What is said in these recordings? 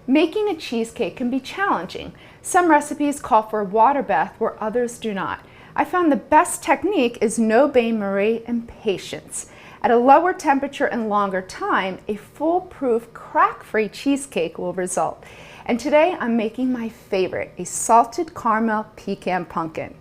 Making a cheesecake can be challenging. Some recipes call for a water bath where others do not. I found the best technique is no bain-marie and patience. At a lower temperature and longer time, a foolproof, crack-free cheesecake will result. And today I'm making my favorite, a salted caramel pecan pumpkin.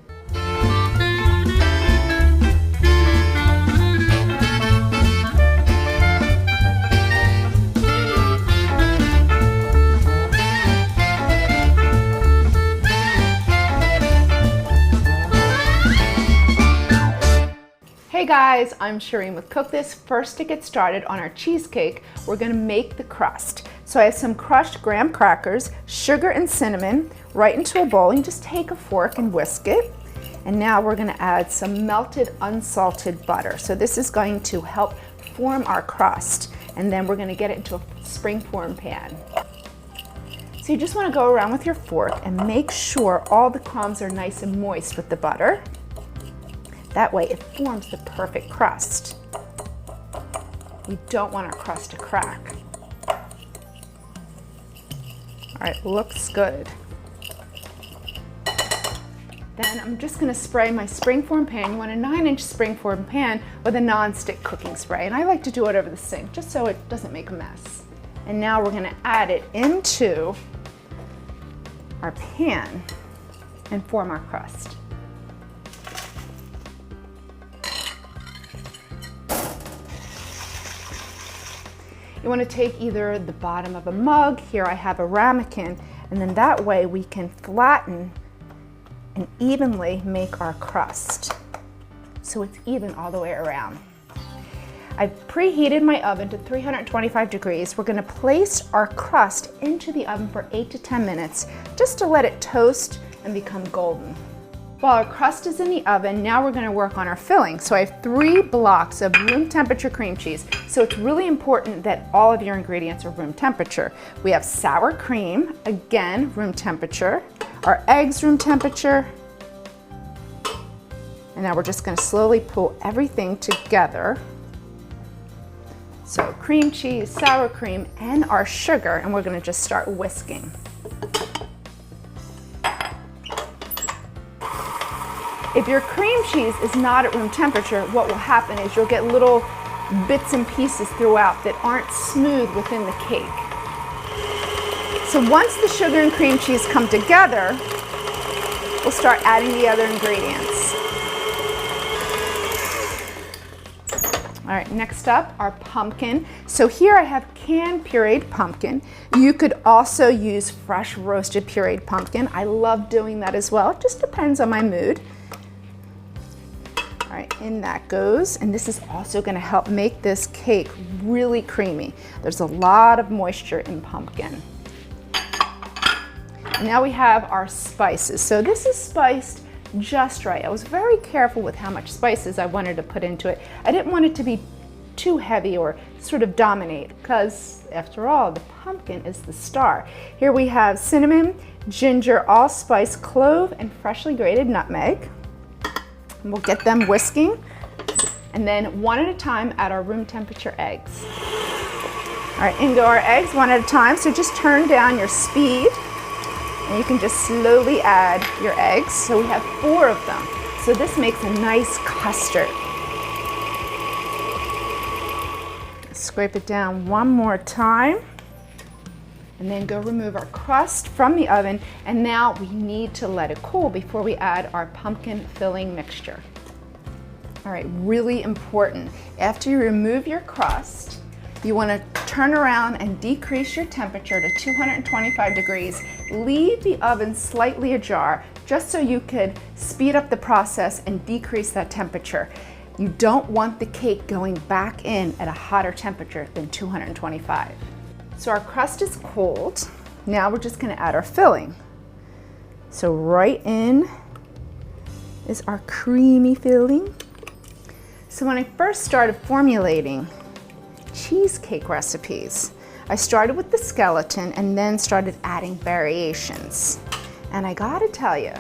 Hey guys, I'm Shereen with Cook This. First, to get started on our cheesecake, we're gonna make the crust. So I have some crushed graham crackers, sugar and cinnamon right into a bowl. You just take a fork and whisk it. And now we're gonna add some melted unsalted butter. So this is going to help form our crust. And then we're gonna get it into a springform pan. So you just wanna go around with your fork and make sure all the crumbs are nice and moist with the butter. That way it forms the perfect crust. We don't want our crust to crack. All right, looks good. Then I'm just gonna spray my springform pan. You want a 9-inch springform pan with a non-stick cooking spray. And I like to do it over the sink just so it doesn't make a mess. And now we're gonna add it into our pan and form our crust. You want to take either the bottom of a mug, here I have a ramekin, and then that way we can flatten and evenly make our crust. So it's even all the way around. I've preheated my oven to 325 degrees. We're going to place our crust into the oven for 8 to 10 minutes just to let it toast and become golden. While our crust is in the oven, now we're going to work on our filling. So I have 3 blocks of room temperature cream cheese. So it's really important that all of your ingredients are room temperature. We have sour cream, again, room temperature. Our eggs, room temperature. And now we're just going to slowly pull everything together. So cream cheese, sour cream, and our sugar, and we're going to just start whisking. If your cream cheese is not at room temperature, what will happen is you'll get little bits and pieces throughout that aren't smooth within the cake. So once the sugar and cream cheese come together, we'll start adding the other ingredients. All right, next up, our pumpkin. So here I have canned pureed pumpkin. You could also use fresh roasted pureed pumpkin. I love doing that as well. It just depends on my mood. All right, in that goes, and this is also going to help make this cake really creamy. There's a lot of moisture in pumpkin. And now we have our spices. So this is spiced just right. I was very careful with how much spices I wanted to put into it. I didn't want it to be too heavy or sort of dominate because, after all, the pumpkin is the star. Here we have cinnamon, ginger, allspice, clove, and freshly grated nutmeg. And we'll get them whisking, and then one at a time add our room temperature eggs. All right, in go our eggs one at a time, so just turn down your speed, and you can just slowly add your eggs. So we have 4 of them, so this makes a nice custard. Scrape it down one more time, and then go remove our crust from the oven, and now we need to let it cool before we add our pumpkin filling mixture. All right, really important. After you remove your crust, you want to turn around and decrease your temperature to 225 degrees. Leave the oven slightly ajar just so you could speed up the process and decrease that temperature. You don't want the cake going back in at a hotter temperature than 225. So our crust is cold. Now we're just going to add our filling. So right in is our creamy filling. So when I first started formulating cheesecake recipes, I started with the skeleton and then started adding variations. And I gotta tell you,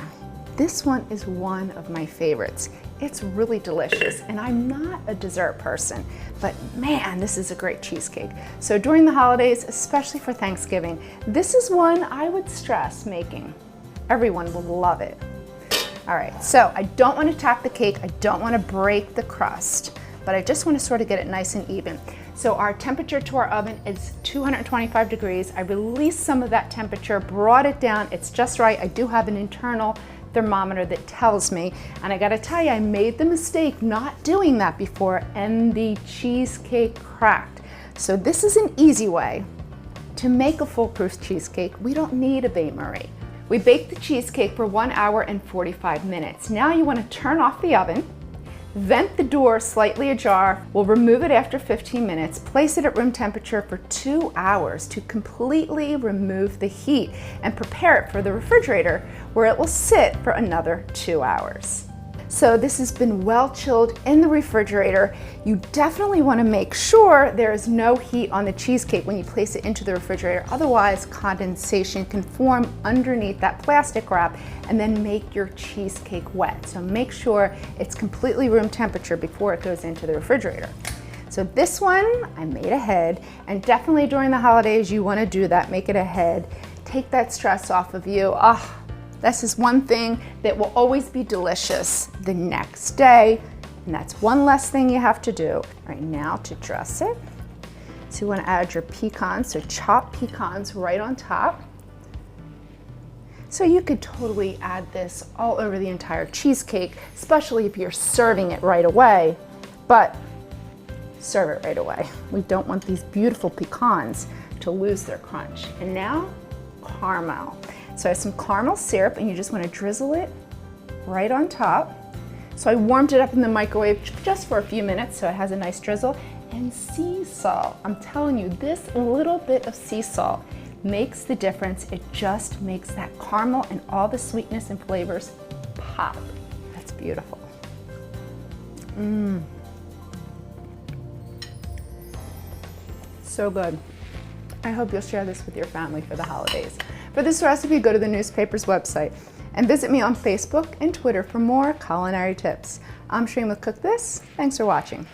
this one is one of my favorites. It's really delicious, and I'm not a dessert person, but man, this is a great cheesecake. So during the holidays, especially for Thanksgiving, this is one I would stress making. Everyone will love it. All right, so I don't want to tap the cake, I don't want to break the crust, but I just want to sort of get it nice and even. So our temperature to our oven is 225 degrees. I released some of that temperature, brought it down, it's just right. I do have an internal thermometer that tells me, and I gotta tell you, I made the mistake not doing that before and the cheesecake cracked. So this is an easy way to make a foolproof cheesecake. We don't need a bain-marie. We baked the cheesecake for 1 hour and 45 minutes. Now you wanna turn off the oven, vent the door slightly ajar. We'll remove it after 15 minutes, place it at room temperature for 2 hours to completely remove the heat and prepare it for the refrigerator where it will sit for another 2 hours. So this has been well chilled in the refrigerator. You definitely want to make sure there is no heat on the cheesecake when you place it into the refrigerator. Otherwise, condensation can form underneath that plastic wrap and then make your cheesecake wet. So make sure it's completely room temperature before it goes into the refrigerator. So this one I made ahead, and definitely during the holidays you want to do that, make it ahead. Take that stress off of you. This is one thing that will always be delicious the next day, and that's one less thing you have to do. All right, now to dress it. So you want to add your pecans, so chop pecans right on top. So you could totally add this all over the entire cheesecake, especially if you're serving it right away, but serve it right away. We don't want these beautiful pecans to lose their crunch. And now, caramel. So I have some caramel syrup, and you just want to drizzle it right on top. So I warmed it up in the microwave just for a few minutes so it has a nice drizzle. And sea salt. I'm telling you, this little bit of sea salt makes the difference. It just makes that caramel and all the sweetness and flavors pop. That's beautiful. So good. I hope you'll share this with your family for the holidays. For this recipe, go to the newspaper's website and visit me on Facebook and Twitter for more culinary tips. I'm Shereen with Cook This. Thanks for watching.